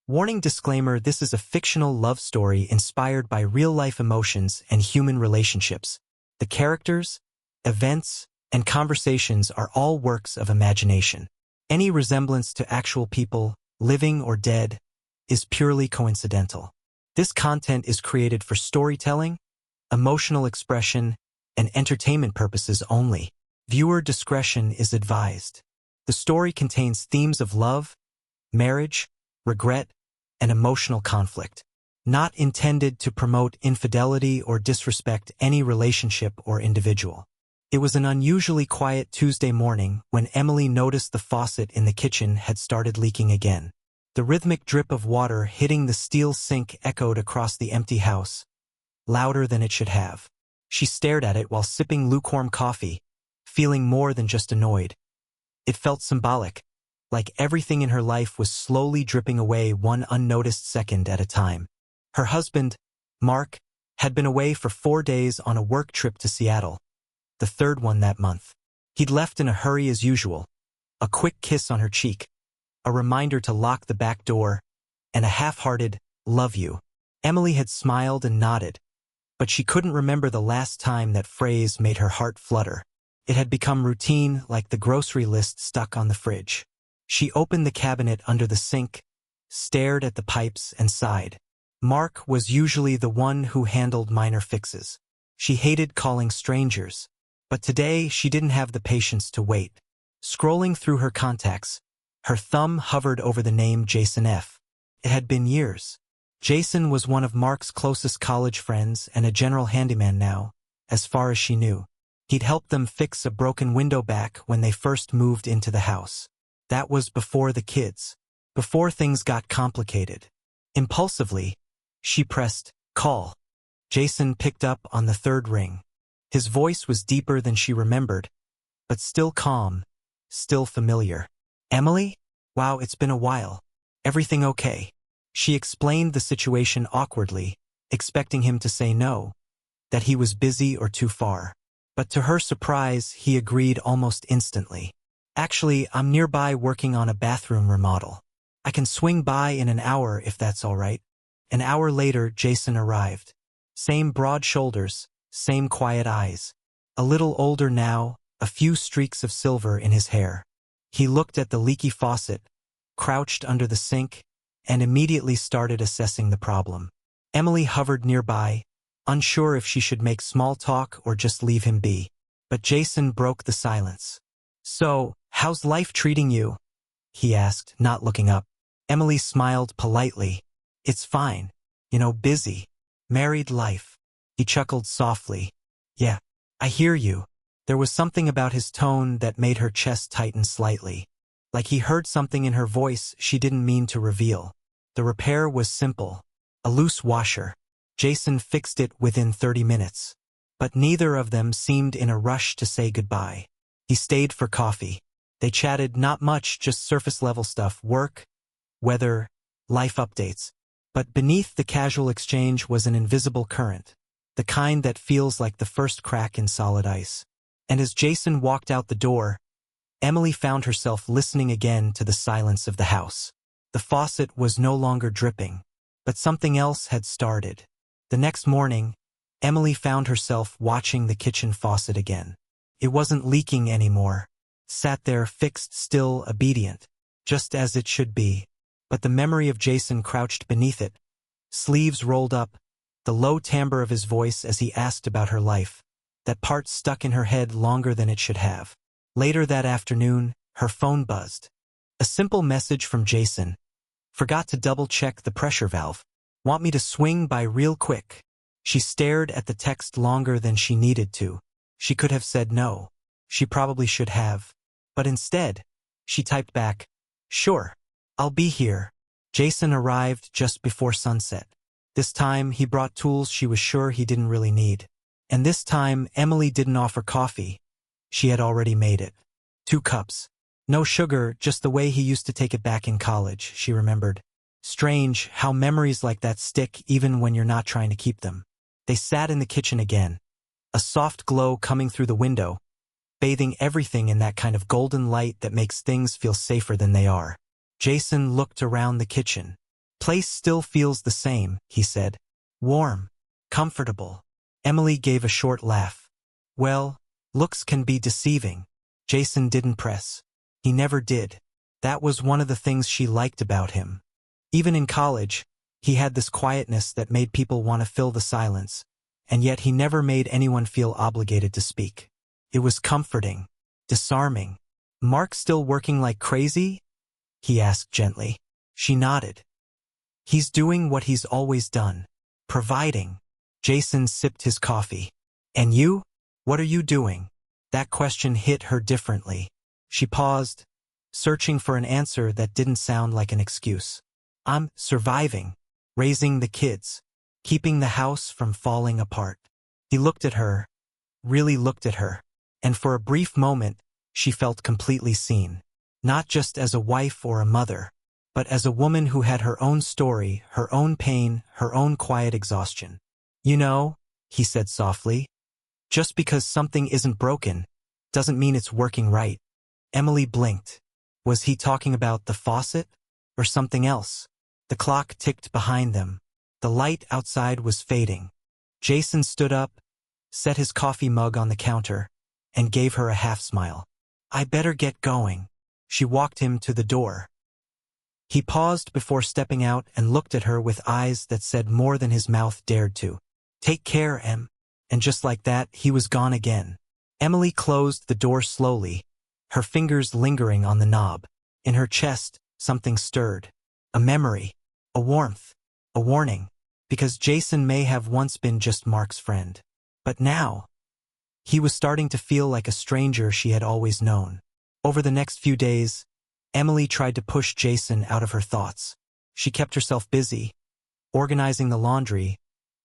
Warning disclaimer: this is a fictional love story inspired by real-life emotions and human relationships. The characters, events, and conversations are all works of imagination. Any resemblance to actual people, living or dead, is purely coincidental. This content is created for storytelling, emotional expression, and entertainment purposes only. Viewer discretion is advised. The story contains themes of love, marriage, regret, and emotional conflict, not intended to promote infidelity or disrespect any relationship or individual. It was an unusually quiet Tuesday morning when Emily noticed the faucet in the kitchen had started leaking again. The rhythmic drip of water hitting the steel sink echoed across the empty house, louder than it should have. She stared at it while sipping lukewarm coffee, feeling more than just annoyed. It felt symbolic, like everything in her life was slowly dripping away one unnoticed second at a time. Her husband, Mark, had been away for 4 days on a work trip to Seattle, the third one that month. He'd left in a hurry as usual, a quick kiss on her cheek, a reminder to lock the back door, and a half-hearted, "love you." Emily had smiled and nodded, but she couldn't remember the last time that phrase made her heart flutter. It had become routine, like the grocery list stuck on the fridge. She opened the cabinet under the sink, stared at the pipes, and sighed. Mark was usually the one who handled minor fixes. She hated calling strangers, but today she didn't have the patience to wait. Scrolling through her contacts, her thumb hovered over the name Jason F. It had been years. Jason was one of Mark's closest college friends and a general handyman now, as far as she knew. He'd helped them fix a broken window back when they first moved into the house. That was before the kids, before things got complicated. Impulsively, she pressed call. Jason picked up on the third ring. His voice was deeper than she remembered, but still calm, still familiar. "Emily? Wow, it's been a while. Everything okay?" She explained the situation awkwardly, expecting him to say no, that he was busy or too far. But to her surprise, he agreed almost instantly. "Actually, I'm nearby working on a bathroom remodel. I can swing by in an hour if that's all right." An hour later, Jason arrived. Same broad shoulders, same quiet eyes. A little older now, a few streaks of silver in his hair. He looked at the leaky faucet, crouched under the sink, and immediately started assessing the problem. Emily hovered nearby, unsure if she should make small talk or just leave him be. But Jason broke the silence. "So, how's life treating you?" he asked, not looking up. Emily smiled politely. "It's fine. Busy. Married life." He chuckled softly. "Yeah, I hear you." There was something about his tone that made her chest tighten slightly. Like he heard something in her voice she didn't mean to reveal. The repair was simple. A loose washer. Jason fixed it within 30 minutes. But neither of them seemed in a rush to say goodbye. He stayed for coffee. They chatted not much, just surface-level stuff, work, weather, life updates. But beneath the casual exchange was an invisible current, the kind that feels like the first crack in solid ice. And as Jason walked out the door, Emily found herself listening again to the silence of the house. The faucet was no longer dripping, but something else had started. The next morning, Emily found herself watching the kitchen faucet again. It wasn't leaking anymore. Sat there fixed, still, obedient, just as it should be. But the memory of Jason crouched beneath it, sleeves rolled up, the low timbre of his voice as he asked about her life. That part stuck in her head longer than it should have. Later that afternoon, her phone buzzed. A simple message from Jason. "Forgot to double-check the pressure valve. Want me to swing by real quick?" She stared at the text longer than she needed to. She could have said no. She probably should have. But instead, she typed back, "Sure, I'll be here." Jason arrived just before sunset. This time, he brought tools she was sure he didn't really need. And this time, Emily didn't offer coffee. She had already made it. 2 cups. No sugar, just the way he used to take it back in college, she remembered. Strange how memories like that stick even when you're not trying to keep them. They sat in the kitchen again. A soft glow coming through the window, bathing everything in that kind of golden light that makes things feel safer than they are. Jason looked around the kitchen. place still feels the same, he said. Warm. Comfortable. Emily gave a short laugh. Well, looks can be deceiving. Jason didn't press. He never did. That was one of the things she liked about him. Even in college, he had this quietness that made people want to fill the silence, and yet he never made anyone feel obligated to speak. It was comforting. Disarming. Mark still working like crazy? He asked gently. She nodded. He's doing what he's always done. Providing. Jason sipped his coffee. And you? What are you doing? That question hit her differently. She paused, searching for an answer that didn't sound like an excuse. I'm surviving. Raising the kids. Keeping the house from falling apart. He looked at her, really looked at her, and for a brief moment, she felt completely seen. Not just as a wife or a mother, but as a woman who had her own story, her own pain, her own quiet exhaustion. You know, he said softly, just because something isn't broken, doesn't mean it's working right. Emily blinked. Was he talking about the faucet? Or something else? The clock ticked behind them. The light outside was fading. Jason stood up, set his coffee mug on the counter, and gave her a half-smile. I better get going. She walked him to the door. He paused before stepping out and looked at her with eyes that said more than his mouth dared to. Take care, Em. And just like that, he was gone again. Emily closed the door slowly, her fingers lingering on the knob. In her chest, something stirred. A memory. A warmth. A warning. Because Jason may have once been just Mark's friend. But now, he was starting to feel like a stranger she had always known. Over the next few days, Emily tried to push Jason out of her thoughts. She kept herself busy, organizing the laundry,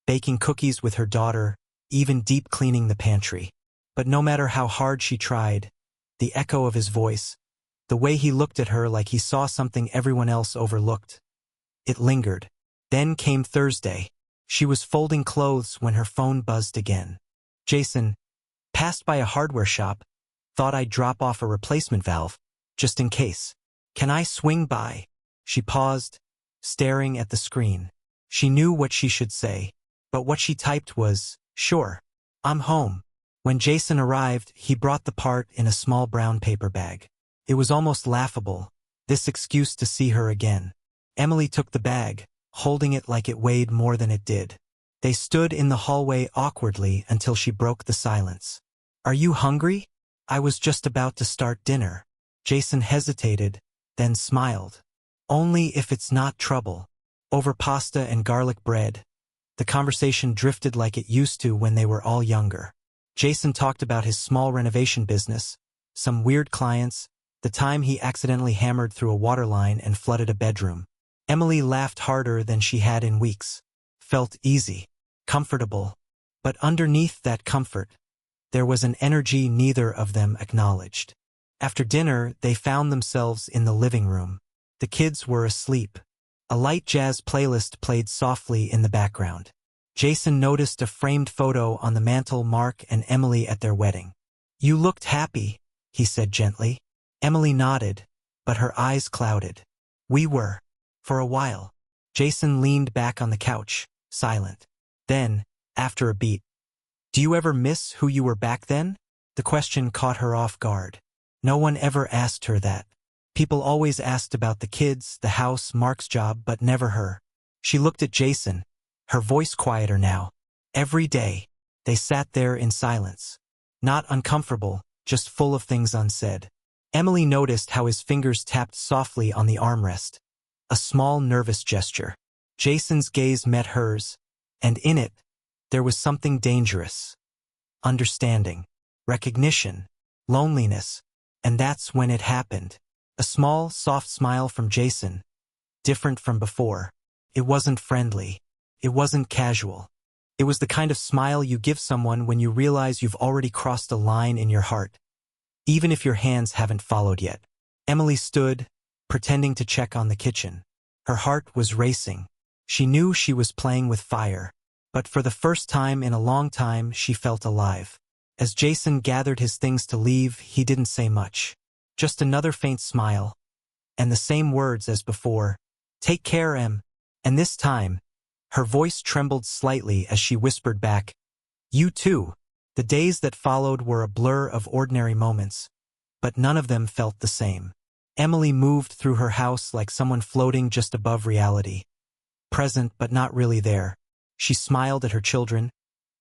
baking cookies with her daughter, even deep cleaning the pantry. But no matter how hard she tried, the echo of his voice, the way he looked at her like he saw something everyone else overlooked, it lingered. Then came Thursday. She was folding clothes when her phone buzzed again. Jason, passed by a hardware shop, thought I'd drop off a replacement valve, just in case. Can I swing by? She paused, staring at the screen. She knew what she should say, but what she typed was, sure, I'm home. When Jason arrived, he brought the part in a small brown paper bag. It was almost laughable, this excuse to see her again. Emily took the bag, holding it like it weighed more than it did. They stood in the hallway awkwardly until she broke the silence. Are you hungry? I was just about to start dinner. Jason hesitated, then smiled. Only if it's not trouble. Over pasta and garlic bread, the conversation drifted like it used to when they were all younger. Jason talked about his small renovation business, some weird clients, the time he accidentally hammered through a water line and flooded a bedroom. Emily laughed harder than she had in weeks. Felt easy, comfortable. But underneath that comfort, there was an energy neither of them acknowledged. After dinner, they found themselves in the living room. The kids were asleep. A light jazz playlist played softly in the background. Jason noticed a framed photo on the mantel, Mark and Emily at their wedding. You looked happy, he said gently. Emily nodded, but her eyes clouded. We were. For a while. Jason leaned back on the couch, silent. Then, after a beat, do you ever miss who you were back then? The question caught her off guard. No one ever asked her that. People always asked about the kids, the house, Mark's job, but never her. She looked at Jason, her voice quieter now. Every day, they sat there in silence. Not uncomfortable, just full of things unsaid. Emily noticed how his fingers tapped softly on the armrest. A small nervous gesture. Jason's gaze met hers, and in it, there was something dangerous. Understanding, recognition, loneliness, and that's when it happened. A small, soft smile from Jason, different from before. It wasn't friendly. It wasn't casual. It was the kind of smile you give someone when you realize you've already crossed a line in your heart, even if your hands haven't followed yet. Emily stood, pretending to check on the kitchen. Her heart was racing. She knew she was playing with fire, but for the first time in a long time she felt alive. As Jason gathered his things to leave, he didn't say much. Just another faint smile, and the same words as before. Take care, Em. And this time, her voice trembled slightly as she whispered back, "You too." The days that followed were a blur of ordinary moments, but none of them felt the same. Emily moved through her house like someone floating just above reality, present but not really there. She smiled at her children,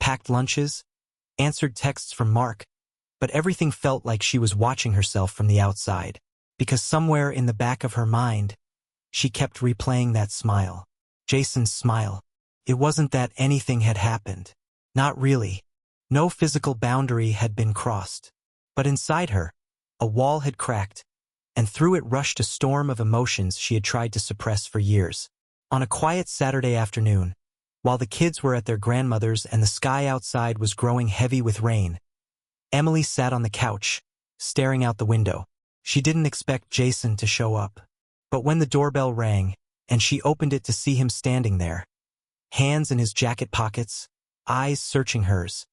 packed lunches, answered texts from Mark, but everything felt like she was watching herself from the outside, because somewhere in the back of her mind, she kept replaying that smile. Jason's smile. It wasn't that anything had happened. Not really. No physical boundary had been crossed. But inside her, a wall had cracked, and through it rushed a storm of emotions she had tried to suppress for years. On a quiet Saturday afternoon, while the kids were at their grandmother's and the sky outside was growing heavy with rain, Emily sat on the couch, staring out the window. She didn't expect Jason to show up. But when the doorbell rang, and she opened it to see him standing there, hands in his jacket pockets, eyes searching hers,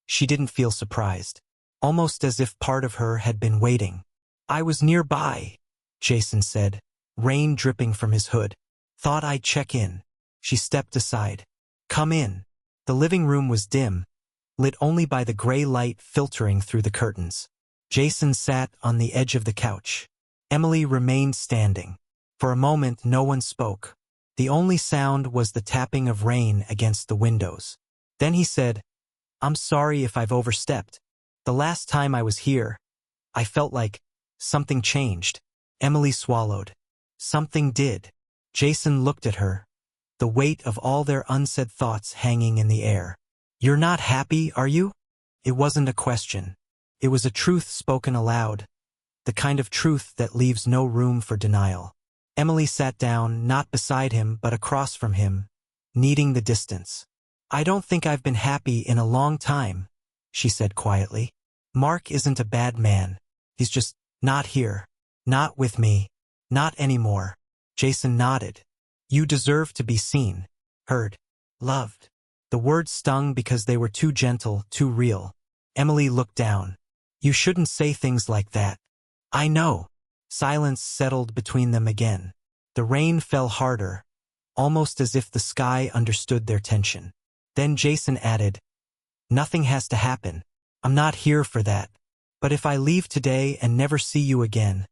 she didn't feel surprised, almost as if part of her had been waiting. "I was nearby," Jason said, rain dripping from his hood. "Thought I'd check in." She stepped aside. "Come in." The living room was dim, lit only by the gray light filtering through the curtains. Jason sat on the edge of the couch. Emily remained standing. For a moment, no one spoke. The only sound was the tapping of rain against the windows. Then he said, "I'm sorry if I've overstepped. The last time I was here, I felt like something changed." Emily swallowed. Something did. Jason looked at her, the weight of all their unsaid thoughts hanging in the air. "You're not happy, are you?" It wasn't a question. It was a truth spoken aloud, the kind of truth that leaves no room for denial. Emily sat down, not beside him but across from him, needing the distance. "I don't think I've been happy in a long time," she said quietly. "Mark isn't a bad man. He's just not here. Not with me. Not anymore." Jason nodded. "You deserve to be seen, heard, loved." The words stung because they were too gentle, too real. Emily looked down. "You shouldn't say things like that." "I know." Silence settled between them again. The rain fell harder, almost as if the sky understood their tension. Then Jason added, "Nothing has to happen. I'm not here for that. But if I leave today and never see you again,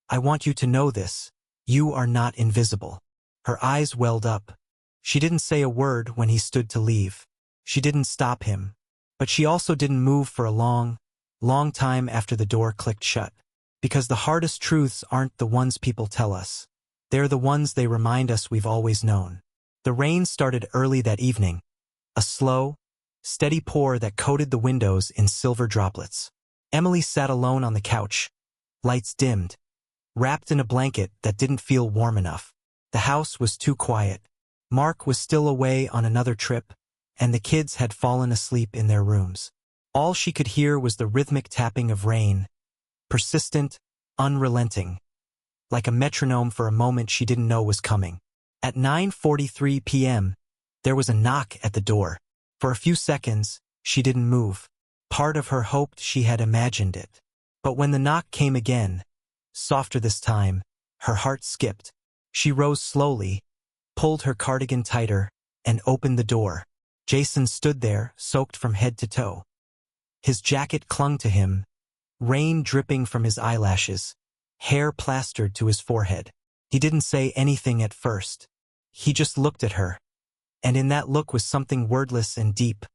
I want you to know this. You are not invisible." Her eyes welled up. She didn't say a word when he stood to leave. She didn't stop him. But she also didn't move for a long, long time after the door clicked shut. Because the hardest truths aren't the ones people tell us. They're the ones they remind us we've always known. The rain started early that evening, a slow, steady pour that coated the windows in silver droplets. Emily sat alone on the couch, lights dimmed, wrapped in a blanket that didn't feel warm enough. The house was too quiet. Mark was still away on another trip, and the kids had fallen asleep in their rooms. All she could hear was the rhythmic tapping of rain, persistent, unrelenting, like a metronome for a moment she didn't know was coming. At 9:43 p.m., there was a knock at the door. For a few seconds, she didn't move. Part of her hoped she had imagined it. But when the knock came again, softer this time, her heart skipped. She rose slowly, pulled her cardigan tighter, and opened the door. Jason stood there, soaked from head to toe. His jacket clung to him, rain dripping from his eyelashes, hair plastered to his forehead. He didn't say anything at first. He just looked at her. And in that look was something wordless and deep.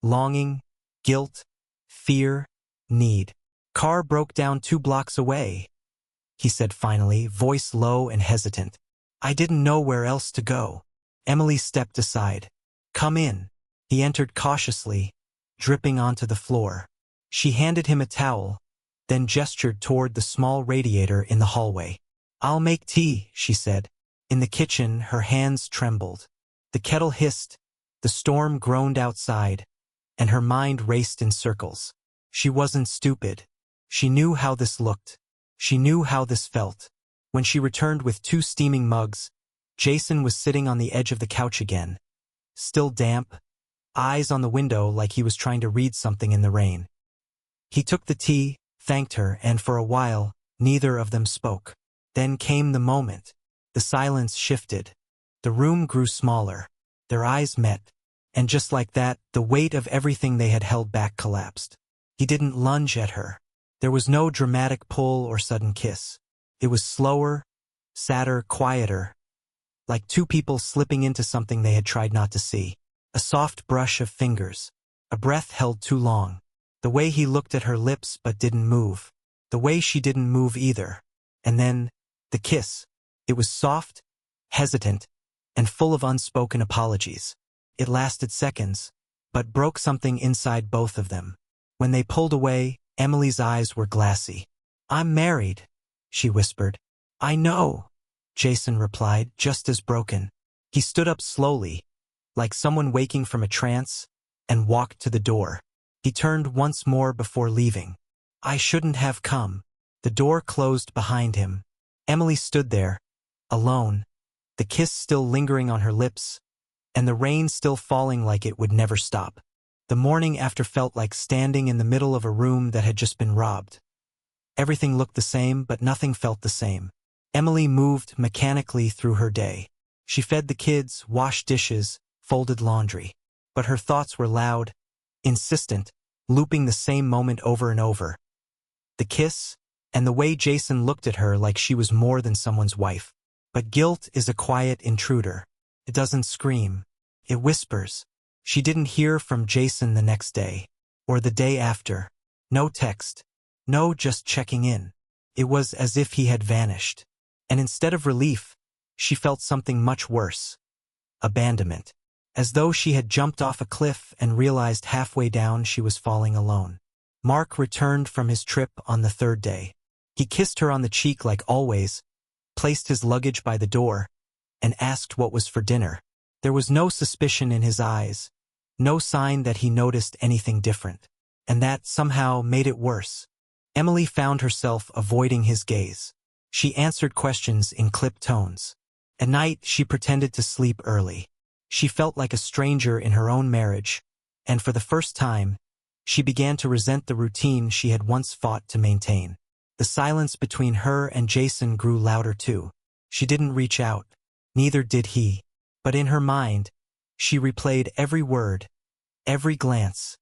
Longing, guilt, fear, need. "Car broke down 2 blocks away," he said finally, voice low and hesitant. "I didn't know where else to go." Emily stepped aside. "Come in." He entered cautiously, dripping onto the floor. She handed him a towel, then gestured toward the small radiator in the hallway. "I'll make tea," she said. In the kitchen, her hands trembled. The kettle hissed, the storm groaned outside, and her mind raced in circles. She wasn't stupid. She knew how this looked. She knew how this felt. When she returned with 2 steaming mugs, Jason was sitting on the edge of the couch again, still damp, eyes on the window like he was trying to read something in the rain. He took the tea, thanked her, and for a while, neither of them spoke. Then came the moment. The silence shifted. The room grew smaller. Their eyes met. And just like that, the weight of everything they had held back collapsed. He didn't lunge at her. There was no dramatic pull or sudden kiss. It was slower, sadder, quieter, like two people slipping into something they had tried not to see. A soft brush of fingers. A breath held too long. The way he looked at her lips but didn't move. The way she didn't move either. And then, the kiss. It was soft, hesitant, and full of unspoken apologies. It lasted seconds, but broke something inside both of them. When they pulled away, Emily's eyes were glassy. "I'm married," she whispered. "I know," Jason replied, just as broken. He stood up slowly, like someone waking from a trance, and walked to the door. He turned once more before leaving. "I shouldn't have come." The door closed behind him. Emily stood there, alone, the kiss still lingering on her lips, and the rain still falling like it would never stop. The morning after felt like standing in the middle of a room that had just been robbed. Everything looked the same, but nothing felt the same. Emily moved mechanically through her day. She fed the kids, washed dishes, folded laundry. But her thoughts were loud, insistent, looping the same moment over and over. The kiss, and the way Jason looked at her like she was more than someone's wife. But guilt is a quiet intruder. It doesn't scream. It whispers. She didn't hear from Jason the next day, or the day after. No text. No just checking in. It was as if he had vanished. And instead of relief, she felt something much worse. Abandonment. As though she had jumped off a cliff and realized halfway down she was falling alone. Mark returned from his trip on the third day. He kissed her on the cheek like always, placed his luggage by the door, and asked what was for dinner. There was no suspicion in his eyes, no sign that he noticed anything different. And that somehow made it worse. Emily found herself avoiding his gaze. She answered questions in clipped tones. At night, she pretended to sleep early. She felt like a stranger in her own marriage, and for the first time, she began to resent the routine she had once fought to maintain. The silence between her and Jason grew louder too. She didn't reach out. Neither did he. But in her mind, she replayed every word, every glance,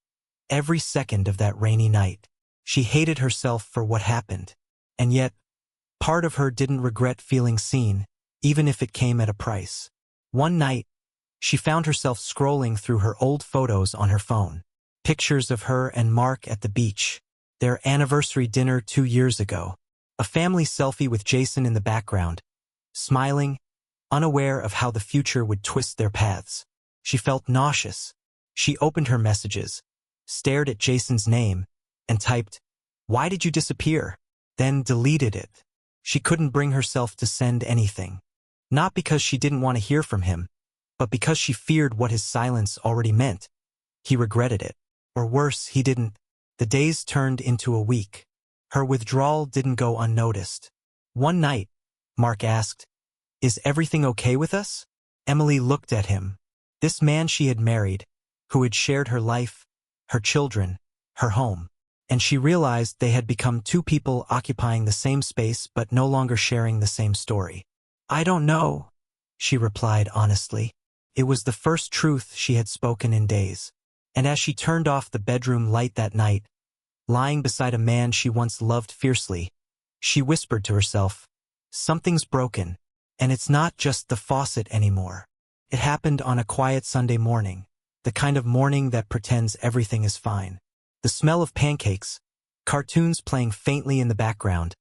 every second of that rainy night. She hated herself for what happened. And yet, part of her didn't regret feeling seen, even if it came at a price. One night, she found herself scrolling through her old photos on her phone. Pictures of her and Mark at the beach. Their anniversary dinner 2 years ago. A family selfie with Jason in the background, smiling, unaware of how the future would twist their paths. She felt nauseous. She opened her messages, stared at Jason's name, and typed, "Why did you disappear?" Then deleted it. She couldn't bring herself to send anything. Not because she didn't want to hear from him, but because she feared what his silence already meant. He regretted it. Or worse, he didn't. The days turned into a week. Her withdrawal didn't go unnoticed. One night, Mark asked, "Is everything okay with us?" Emily looked at him. This man she had married, who had shared her life, her children, her home. And she realized they had become two people occupying the same space but no longer sharing the same story. "I don't know," she replied honestly. It was the first truth she had spoken in days. And as she turned off the bedroom light that night, lying beside a man she once loved fiercely, she whispered to herself, "Something's broken, and it's not just the faucet anymore." It happened on a quiet Sunday morning, the kind of morning that pretends everything is fine. The smell of pancakes, cartoons playing faintly in the background,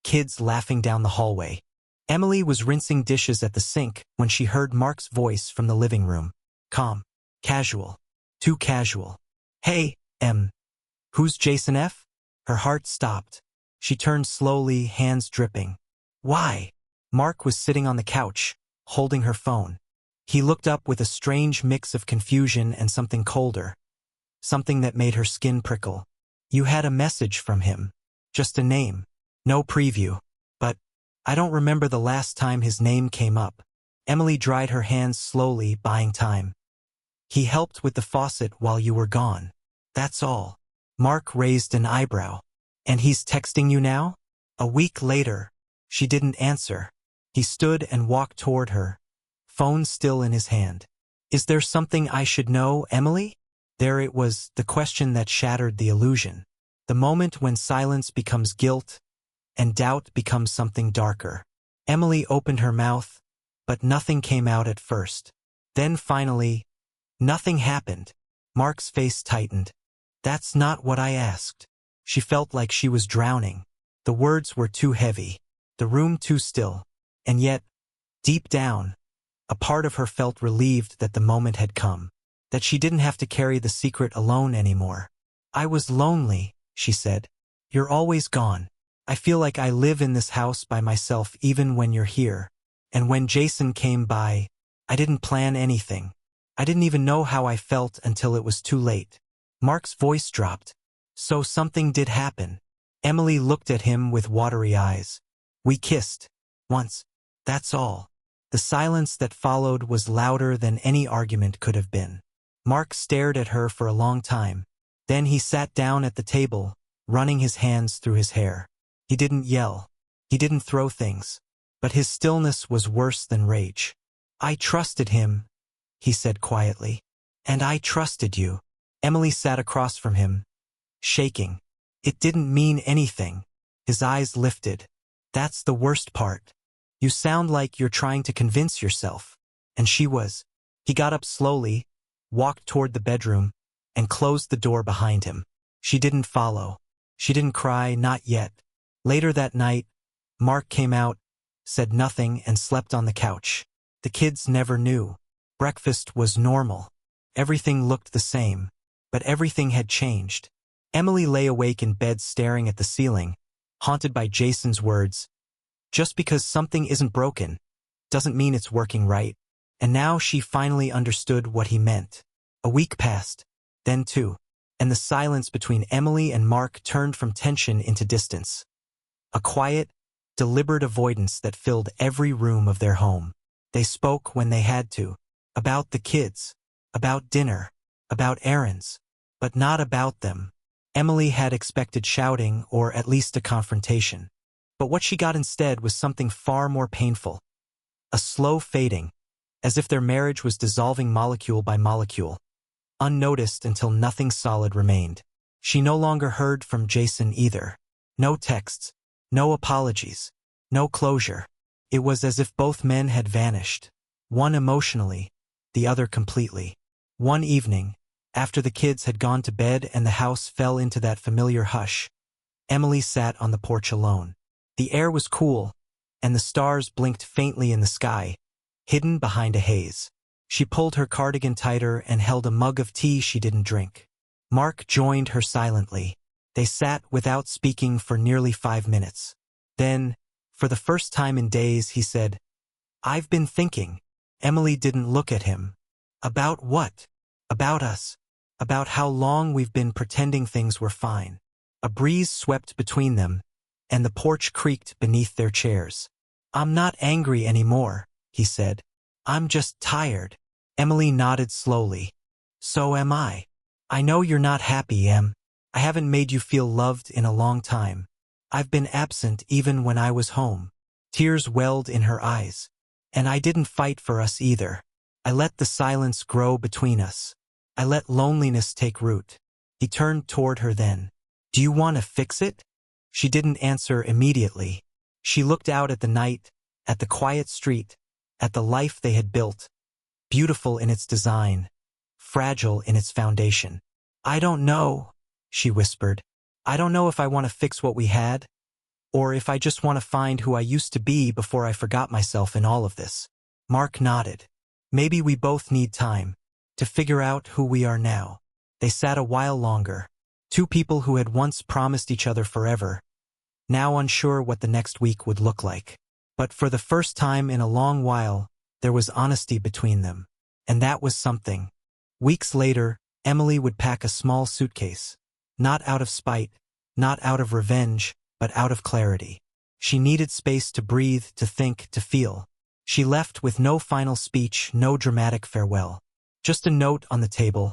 kids laughing down the hallway. Emily was rinsing dishes at the sink when she heard Mark's voice from the living room. Calm, casual, too casual. "Hey, who's Jason F.?" Her heart stopped. She turned slowly, hands dripping. "Why?" Mark was sitting on the couch, holding her phone. He looked up with a strange mix of confusion and something colder. Something that made her skin prickle. "You had a message from him. Just a name. No preview. But I don't remember the last time his name came up." Emily dried her hands slowly, buying time. "He helped with the faucet while you were gone. That's all." Mark raised an eyebrow. "And he's texting you now?" A week later. She didn't answer. He stood and walked toward her, phone still in his hand. "Is there something I should know, Emily?" There it was, the question that shattered the illusion. The moment when silence becomes guilt and doubt becomes something darker. Emily opened her mouth, but nothing came out at first. Then finally, nothing happened. Mark's face tightened. "That's not what I asked." She felt like she was drowning. The words were too heavy, the room too still, and yet, deep down, a part of her felt relieved that the moment had come, that she didn't have to carry the secret alone anymore. "I was lonely," she said. "You're always gone. I feel like I live in this house by myself even when you're here. And when Jason came by, I didn't plan anything. I didn't even know how I felt until it was too late." Mark's voice dropped. "So something did happen." Emily looked at him with watery eyes. "We kissed. Once. That's all." The silence that followed was louder than any argument could have been. Mark stared at her for a long time. Then he sat down at the table, running his hands through his hair. He didn't yell. He didn't throw things. But his stillness was worse than rage. "I trusted him," he said quietly. "And I trusted you." Emily sat across from him, shaking. "It didn't mean anything." His eyes lifted. "That's the worst part. You sound like you're trying to convince yourself." And she was. He got up slowly, walked toward the bedroom, and closed the door behind him. She didn't follow. She didn't cry, not yet. Later that night, Mark came out, said nothing, and slept on the couch. The kids never knew. Breakfast was normal. Everything looked the same. But everything had changed. Emily lay awake in bed staring at the ceiling, haunted by Jason's words. "Just because something isn't broken doesn't mean it's working right." And now she finally understood what he meant. A week passed, then two, and the silence between Emily and Mark turned from tension into distance. A quiet, deliberate avoidance that filled every room of their home. They spoke when they had to, about the kids, about dinner, about errands, but not about them. Emily had expected shouting or at least a confrontation. But what she got instead was something far more painful. A slow fading, as if their marriage was dissolving molecule by molecule, unnoticed until nothing solid remained. She no longer heard from Jason either. No texts, no apologies, no closure. It was as if both men had vanished, one emotionally, the other completely. One evening, after the kids had gone to bed and the house fell into that familiar hush, Emily sat on the porch alone. The air was cool, and the stars blinked faintly in the sky, hidden behind a haze. She pulled her cardigan tighter and held a mug of tea she didn't drink. Mark joined her silently. They sat without speaking for nearly 5 minutes. Then, for the first time in days, he said, "I've been thinking." Emily didn't look at him. "About what?" "About us. About how long we've been pretending things were fine." A breeze swept between them, and the porch creaked beneath their chairs. "I'm not angry anymore," he said. "I'm just tired." Emily nodded slowly. "So am I. I know you're not happy, Em. I haven't made you feel loved in a long time. I've been absent even when I was home." Tears welled in her eyes. "And I didn't fight for us either. I let the silence grow between us. I let loneliness take root." He turned toward her then. "Do you want to fix it?" She didn't answer immediately. She looked out at the night, at the quiet street, at the life they had built, beautiful in its design, fragile in its foundation. "I don't know," she whispered. "I don't know if I want to fix what we had, or if I just want to find who I used to be before I forgot myself in all of this." Mark nodded. "Maybe we both need time to figure out who we are now." They sat a while longer. Two people who had once promised each other forever, now unsure what the next week would look like. But for the first time in a long while, there was honesty between them. And that was something. Weeks later, Emily would pack a small suitcase. Not out of spite, not out of revenge, but out of clarity. She needed space to breathe, to think, to feel. She left with no final speech, no dramatic farewell. Just a note on the table.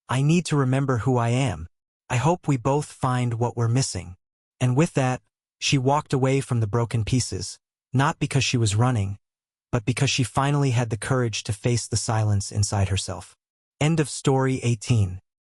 "I need to remember who I am. I hope we both find what we're missing." And with that, she walked away from the broken pieces, not because she was running, but because she finally had the courage to face the silence inside herself. End of story 18.